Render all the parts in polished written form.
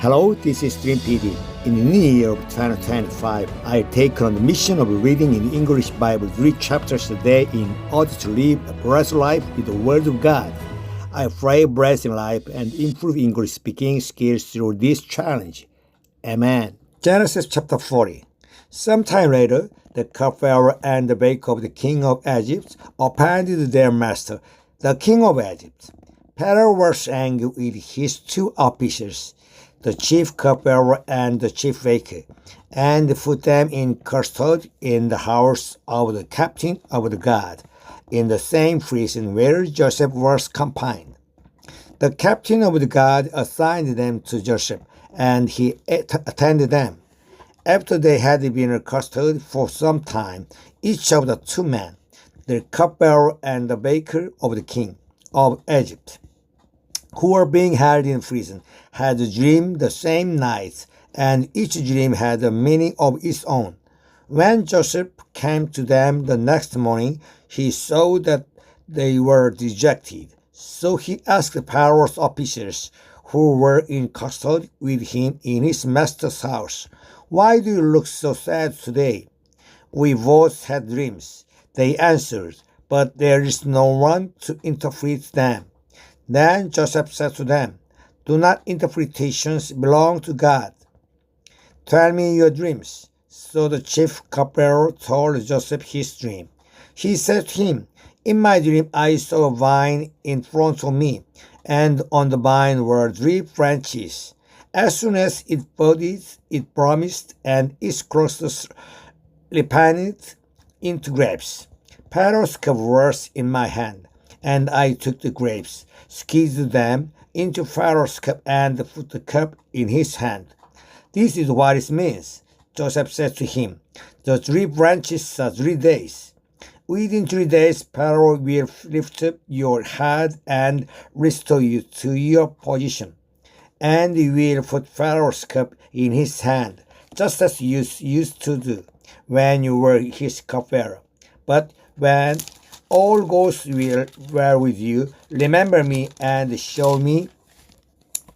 Hello, this is Dream PD. In the new year of 2025, I take on the mission of reading in the English Bible 3 chapters a day in order to live a blessed life with the Word of God. I pray blessing life and improve English speaking skills through this challenge. Amen. Genesis chapter 40. Sometime later, the cupbearer and the baker of the king of Egypt offended their master, the king of Egypt. Pharaoh was angry with his two officers, the chief cupbearer and the chief baker, and put them in custody in the house of the captain of the guard, in the same prison where Joseph was confined. The captain of the guard assigned them to Joseph, and he attended them. After they had been in custody for some time, each of the two men, the cupbearer and the baker of the king of Egypt, who were being held in prison, had dreamed the same night, and each dream had a meaning of its own. When Joseph came to them the next morning, he saw that they were dejected. So he asked Pharaoh's officers, who were in custody with him in his master's house, "Why do you look so sad today?" "We both had dreams," they answered, "but there is no one to interpret them." Then Joseph said to them, "Do not interpretations belong to God? Tell me your dreams." So the chief cupbearer told Joseph his dream. He said to him, "In my dream I saw a vine in front of me, and on the vine were 3 branches. As soon as it budded, it promised, and its clusters ripened into grapes. Pharaoh's cup was in my hand, and I took the grapes, squeezed them into Pharaoh's cup, and put the cup in his hand. This is what it means." Joseph said to him, "The 3 branches are 3 days. Within 3 days, Pharaoh will lift up your head and restore you to your position, and you will put Pharaoh's cup in his hand, just as you used to do when you were his cupbearer. But when all goes well with you, remember me and show me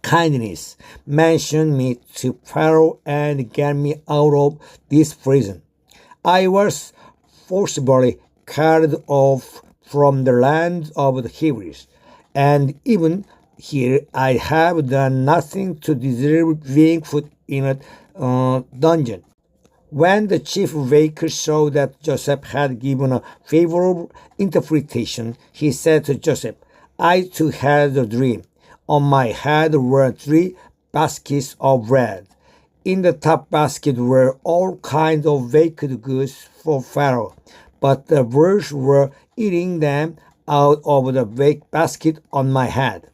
kindness. Mention me to Pharaoh and get me out of this prison. I was forcibly carried off from the land of the Hebrews, and even here I have done nothing to deserve being put in a dungeon." When the chief baker saw that Joseph had given a favorable interpretation, he said to Joseph, "I too had a dream. On my head were 3 baskets of bread. In the top basket were all kinds of baked goods for Pharaoh, but the birds were eating them out of the baked basket on my head."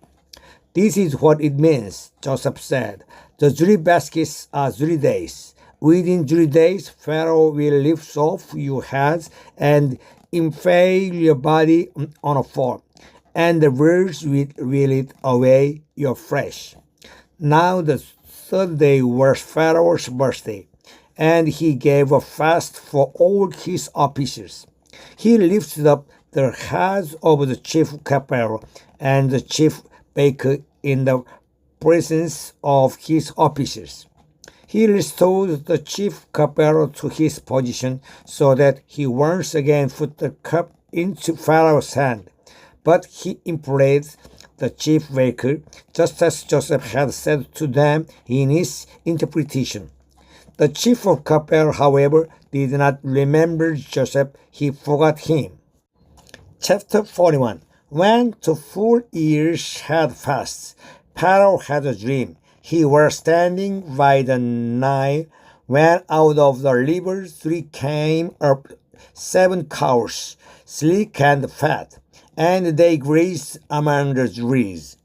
"This is what it means," Joseph said. "The 3 baskets are 3 days. Within 3 days, Pharaoh will lift off your heads and impale your body on a fork, and the birds will eat away your flesh." Now the 3rd day was Pharaoh's birthday, and he gave a fast for all his officers. He lifted up the heads of the chief cupbearer and the chief baker in the presence of his officers. He restored the chief cupbearer to his position so that he once again put the cup into Pharaoh's hand. But he employed the chief baker, just as Joseph had said to them in his interpretation. The chief of cupbearer, however, did not remember Joseph. He forgot him. Chapter 41. When 2 full years had passed, Pharaoh had a dream. He was standing by the Nile when out of the river 3 came up 7 cows, sleek and fat, and they grazed among the reeds.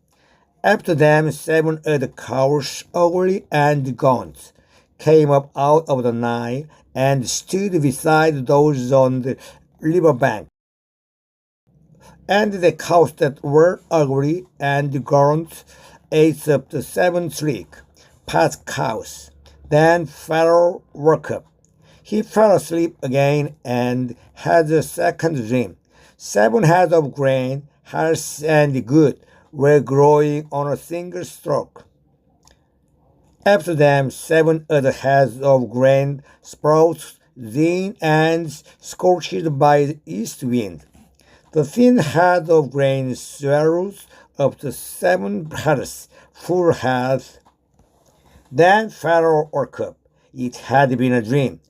After them 7 other cows, ugly and gaunt, came up out of the Nile and stood beside those on the river bank. And the cows that were ugly and gaunt ate up the 7 sleek, fat cows. Then Pharaoh woke up. He fell asleep again and had a second dream. 7 heads of grain, healthy and good, were growing on a single stalk. After them 7 other heads of grain sprouted thin and scorched by the east wind. The thin head of grain swallowed up the 7 heads, full heads. Then Pharaoh woke up. It had been a dream.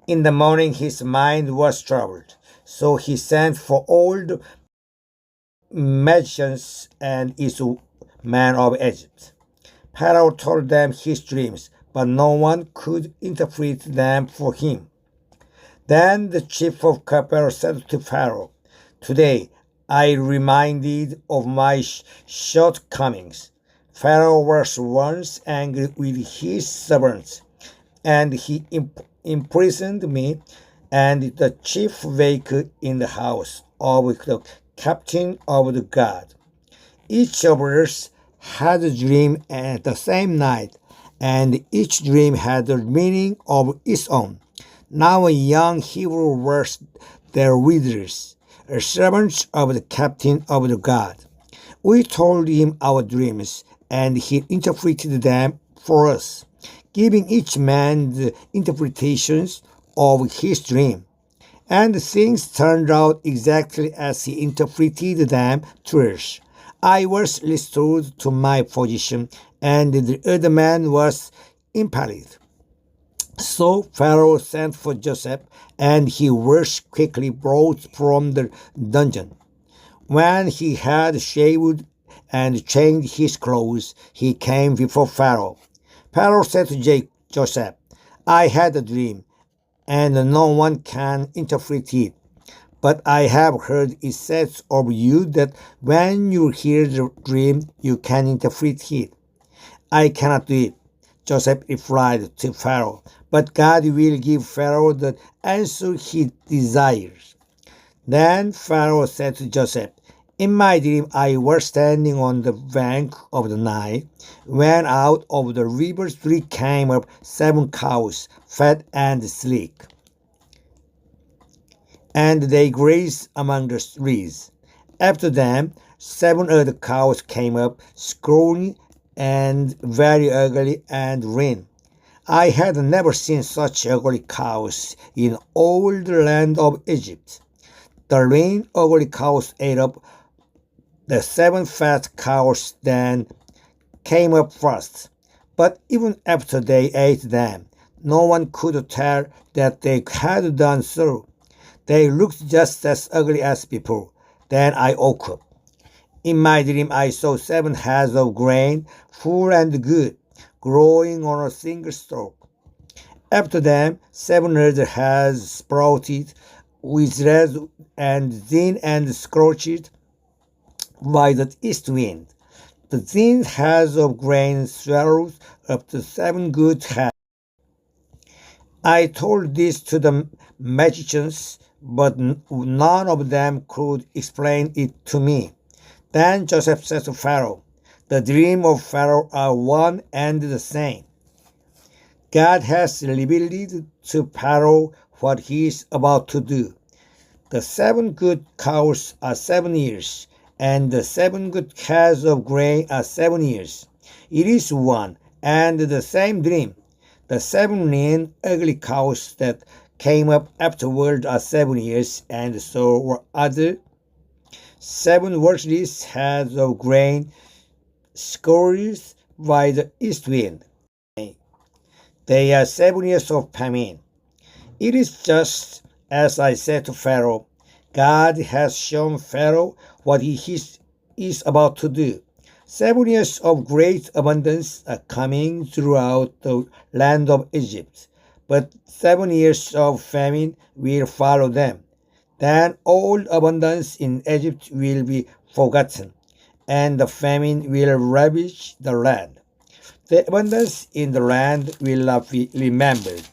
In the morning his mind was troubled, so he sent for all the magicians and his men of Egypt. Pharaoh told them his dreams, but no one could interpret them for him. Then the chief of cupbearers said to Pharaoh, "Today I reminded of my shortcomings. Pharaoh was once angry with his servants, and he imprisoned me and the chief baker in the house of the captain of the guard. Each of us had a dream at the same night, and each dream had a meaning of its own. Now a young Hebrew was their leaders, servants of the captain of the guard. We told him our dreams, and he interpreted them for us, giving each man the interpretations of his dream. And things turned out exactly as he interpreted them to us. I was restored to my position, and the other man was impaled." So Pharaoh sent for Joseph, and he was quickly brought from the dungeon. When he had shaved and changed his clothes, he came before Pharaoh. Pharaoh said to Joseph, "I had a dream, and no one can interpret it. But I have heard it said of you that when you hear the dream, you can interpret it. I cannot do it," Joseph replied to Pharaoh, "but God will give Pharaoh the answer he desires." Then Pharaoh said to Joseph, "In my dream I was standing on the bank of the Nile, when out of the river three came up 7 cows, fat and sleek, and they grazed among the reeds. After them 7 other cows came up, scrawny and very ugly and lean. I had never seen such ugly cows in all the land of Egypt. The lean, ugly cows ate up the 7 fat cows then came up first. But even after they ate them, no one could tell that they had done so. They looked just as ugly as before. Then I woke up. In my dream I saw 7 heads of grain, full and good, growing on a single stalk. After them 7 other heads sprouted, with red and thin and scorched by the east wind. The thin heads of grain swallowed up the 7 good heads. I told this to the magicians, but none of them could explain it to me. Then Joseph said to Pharaoh, "The dream of Pharaoh are one and the same. God has revealed to Pharaoh what he is about to do. The 7 good cows are 7 years, and the 7 good heads of grain are 7 years. It is one and the same dream. The 7 lean, ugly cows that came up afterward are 7 years, and so were other 7 worthless heads of grain scourged by the east wind. They are 7 years of famine. It is just as I said to Pharaoh. God has shown Pharaoh what he is about to do. 7 years of great abundance are coming throughout the land of Egypt, but 7 years of famine will follow them. Then all abundance in Egypt will be forgotten, and the famine will ravage the land. The abundance in the land will not be remembered,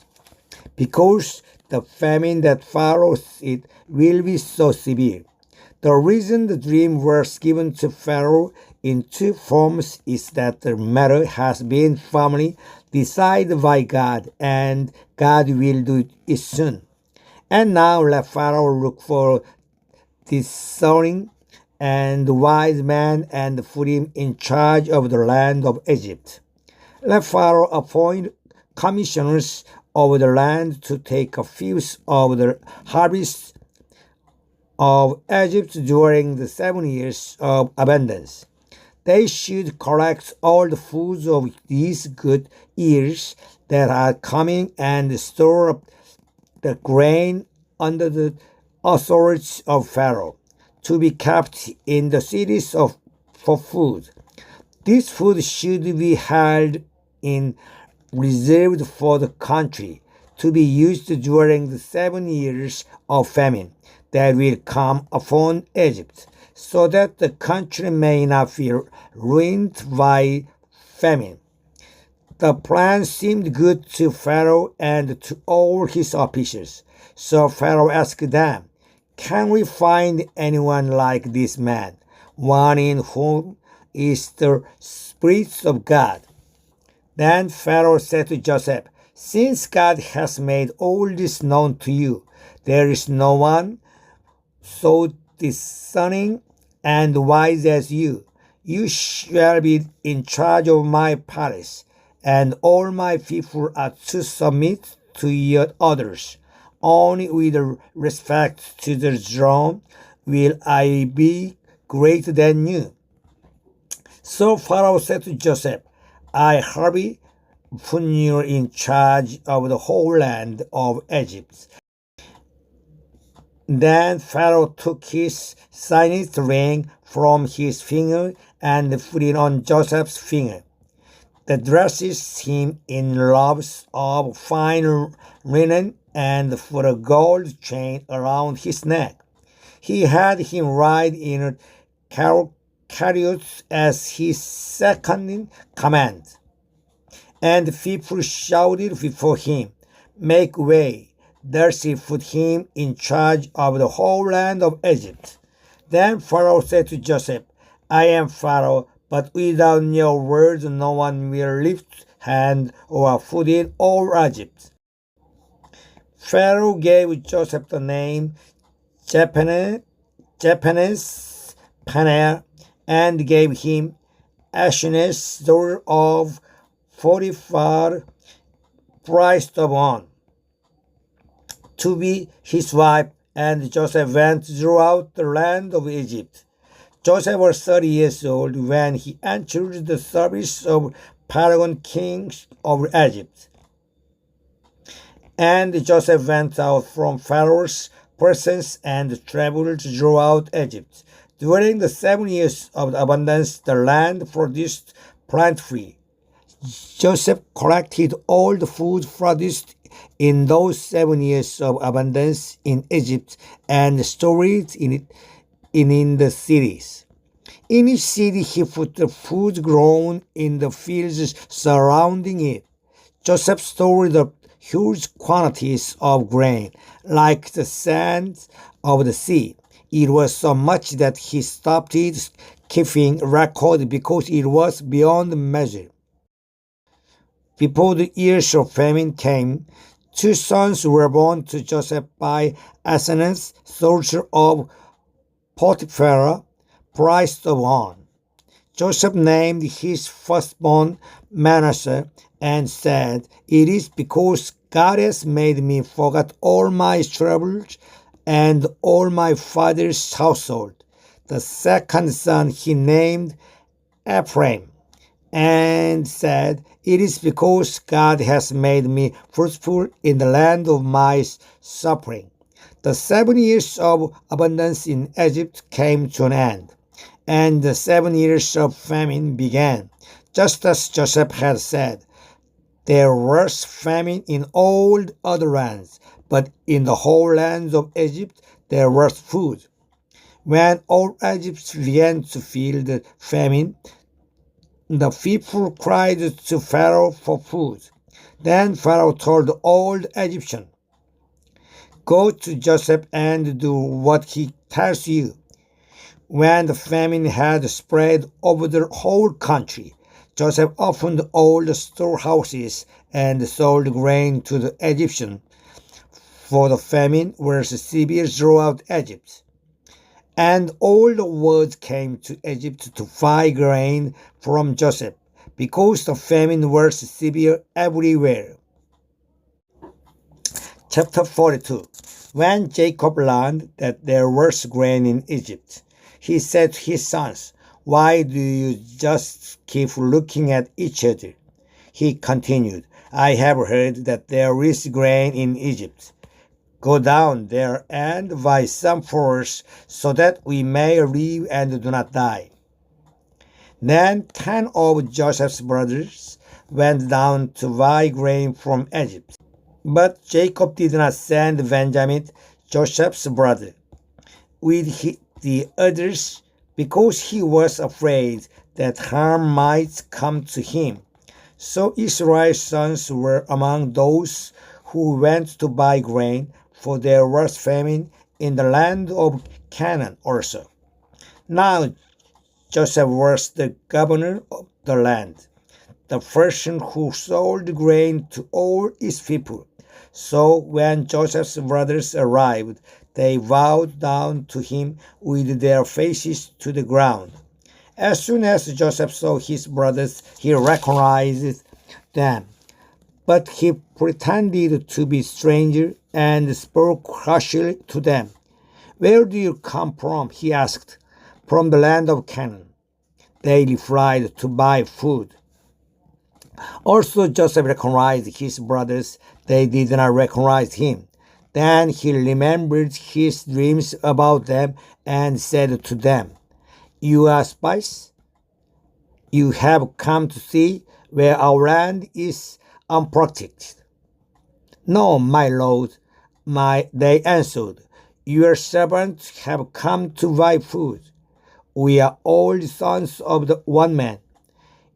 because the famine that follows it will be so severe. The reason the dream was given to Pharaoh in 2 forms is that the matter has been firmly decided by God, and God will do it soon. And now let Pharaoh look for discerning and wise men and put him in charge of the land of Egypt. Let Pharaoh appoint commissioners over the land to take a feast of the harvest of Egypt during the 7 years of abundance. They should collect all the foods of these good years that are coming and store up the grain under the authority of Pharaoh, to be kept in the cities for food. This food should be held in reserved for the country, to be used during the 7 years of famine that will come upon Egypt, so that the country may not be ruined by famine. The plan seemed good to Pharaoh and to all his officials. So Pharaoh asked them, "Can we find anyone like this man, one in whom is the Spirit of God?" Then Pharaoh said to Joseph, "Since God has made all this known to you, there is no one so discerning and wise as you. You shall be in charge of my palace, and all my people are to submit to your orders. Only with respect to the throne will I be greater than you." So Pharaoh said to Joseph, "I hereby put you in charge of the whole land of Egypt." Then Pharaoh took his signet ring from his finger and put it on Joseph's finger. That dresses him in robes of fine linen and put a gold chain around his neck. He had him ride in a chariot as his second in command. And the people shouted before him, "Make way." Thus he put him in charge of the whole land of Egypt. Then Pharaoh said to Joseph, "I am Pharaoh, but without your word no one will lift hand or foot in all Egypt." Pharaoh gave Joseph the name Japanes-Paneah, and gave him Asenath's daughter of Potiphar, priest of On, to be his wife, and Joseph went throughout the land of Egypt. Joseph was 30 years old when he entered the service of Pharaoh, king of Egypt. And Joseph went out from Pharaoh's presence and traveled throughout Egypt. During the 7 years of abundance, the land produced plentifully. Joseph collected all the food produced in those 7 years of abundance in Egypt and stored it in the cities. In each city he put the food grown in the fields surrounding it. Joseph stored up huge quantities of grain, like the sand of the sea. It was so much that he stopped keeping record because it was beyond measure. Before the years of famine came, 2 sons were born to Joseph by Asenath, daughter of Potiphar, priest of On. Joseph named his firstborn Manasseh and said, "It is because God has made me forget all my troubles and all my father's household." The second son he named Ephraim, and said, "It is because God has made me fruitful in the land of my suffering." The 7 years of abundance in Egypt came to an end, and the 7 years of famine began. Just as Joseph had said, there was famine in all other lands, but in the whole land of Egypt there was food. When all Egypt began to feel the famine, the people cried to Pharaoh for food. Then Pharaoh told all the Egyptians, "Go to Joseph and do what he tells you." When the famine had spread over the whole country, Joseph opened all the storehouses and sold grain to the Egyptians, for the famine was severe throughout Egypt. And all the world came to Egypt to buy grain from Joseph, because the famine was severe everywhere. Chapter 42. When Jacob learned that there was grain in Egypt, he said to his sons, "Why do you just keep looking at each other?" He continued, "I have heard that there is grain in Egypt. Go down there and buy some for us, so that we may live and do not die." Then 10 of Joseph's brothers went down to buy grain from Egypt. But Jacob did not send Benjamin, Joseph's brother, with the others, because he was afraid that harm might come to him. So Israel's sons were among those who went to buy grain, for there was famine in the land of Canaan also. Now Joseph was the governor of the land, the person who sold grain to all its people. So when Joseph's brothers arrived, they bowed down to him with their faces to the ground. As soon as Joseph saw his brothers, he recognized them. But he pretended to be a stranger and spoke harshly to them. "Where do you come from?" he asked. "From the land of Canaan," they replied, "to buy food." Also Joseph recognized his brothers. They did not recognize him. Then he remembered his dreams about them and said to them, "You are spies? You have come to see where our land is unprotected." "No, my lord," they answered. "Your servants have come to buy food. We are all sons of the one man.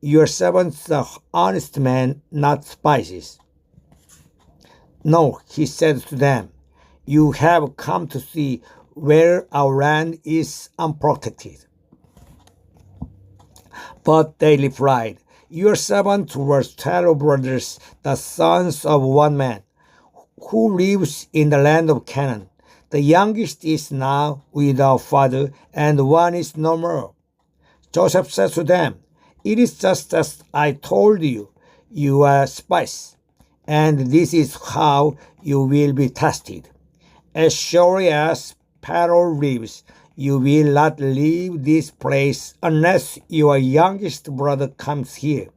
Your servants are honest men, not spies." "No," he said to them, "you have come to see where our land is unprotected." But they replied, "Your servants were 12 brothers, the sons of one man, who lives in the land of Canaan. The youngest is now with our father, and one is no more." Joseph said to them, "It is just as I told you. You are spies, and this is how you will be tested. As surely as Pharaoh lives, you will not leave this place unless your youngest brother comes here.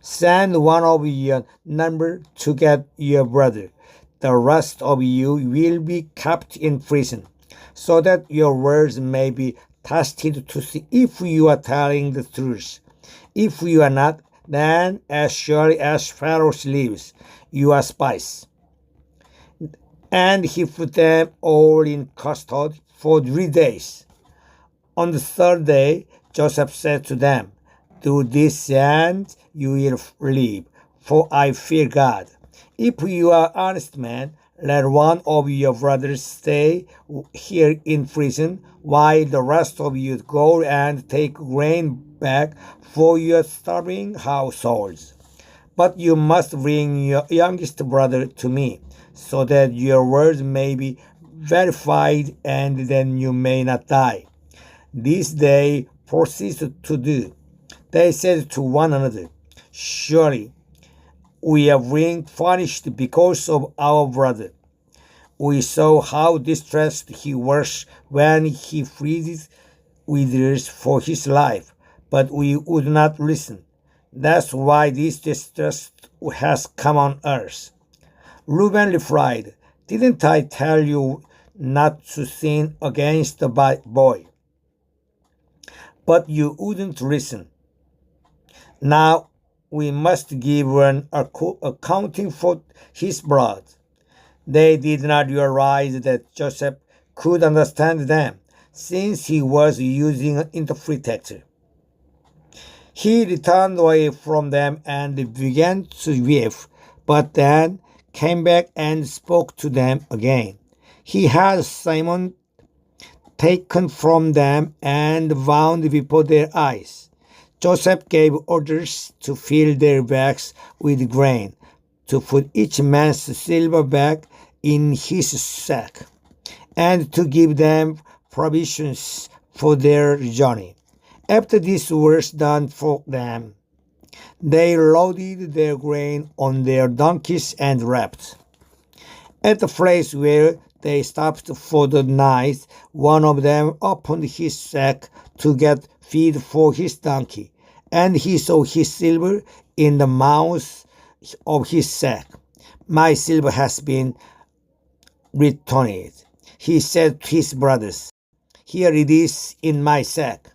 Send one of your number to get your brother. The rest of you will be kept in prison, so that your words may be tested to see if you are telling the truth. If you are not, then as surely as Pharaoh lives, you are spies." And he put them all in custody for 3 days. On the third day, Joseph said to them, "Do this and you will live, for I fear God. If you are honest men, let one of your brothers stay here in prison, while the rest of you go and take grain back for your starving households. But you must bring your youngest brother to me, so that your words may be verified, and then you may not die." This they proceeded to do. They said to one another, "Surely we are being punished because of our brother. We saw how distressed he was when he fled with us for his life, but we would not listen. That's why this distress has come on us." Reuben replied, "Didn't I tell you not to sin against the boy? But you wouldn't listen. Now we must give an accounting for his blood." They did not realize that Joseph could understand them, since he was using an interpreter. He returned away from them and began to weep, but then came back and spoke to them again. He had Simon taken from them and bound before their eyes. Joseph gave orders to fill their bags with grain, to put each man's silver bag in his sack, and to give them provisions for their journey. After this was done for them, They loaded their grain on their donkeys and left. At the place where they stopped for the night, one of them opened his sack to get feed for his donkey, and he saw his silver in the mouth of his sack. "My silver has been returned," he said to his brothers. "Here it is in my sack."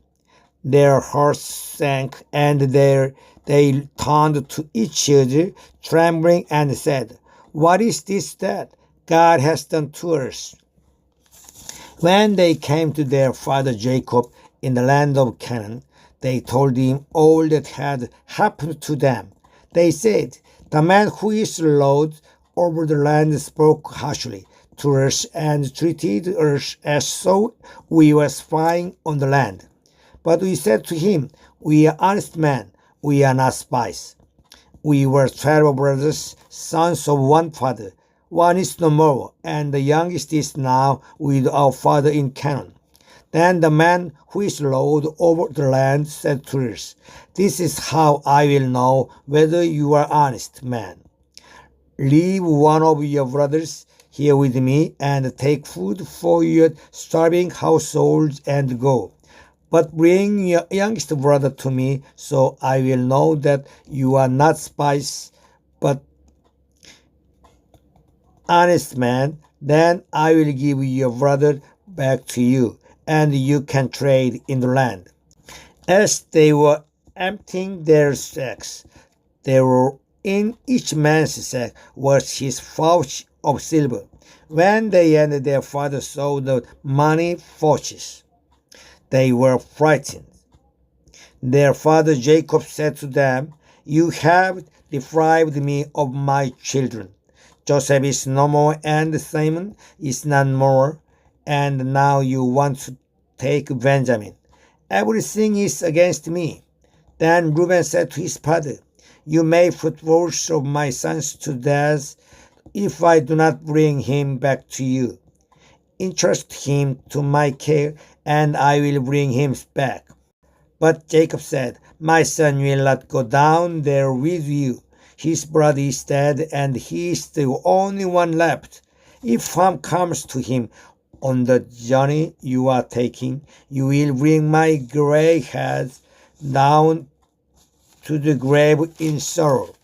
Their hearts sank, and they turned to each other, trembling, and said, "What is this that God has done to us?" When they came to their father Jacob in the land of Canaan, they told him all that had happened to them. They said, "The man who is Lord over the land spoke harshly to us and treated us as though we were spying on the land. But we said to him, 'We are honest men, we are not spies. We were 12 brothers, sons of one father. One is no more, and the youngest is now with our father in Canaan.' Then the man who is Lord over the land said to us, 'This is how I will know whether you are honest men. Leave one of your brothers here with me and take food for your starving households and go. But bring your youngest brother to me, so I will know that you are not spies, but honest men. Then I will give your brother back to you, and you can trade in the land.' As they were emptying their sacks, there were in each man's sack was his pouch of silver. When they and their father saw the money pouches, they were frightened. Their father Jacob said to them, 'You have deprived me of my children. Joseph is no more, and Simon is none more, and now you want to take Benjamin. Everything is against me.' Then Reuben said to his father, 'You may put both of my sons to death if I do not bring him back to you. Entrust him to my care, and I will bring him back.' But Jacob said, 'My son will not go down there with you. His brother is dead, and he is the only one left. If harm comes to him on the journey you are taking, you will bring my gray head down to the grave in sorrow.'"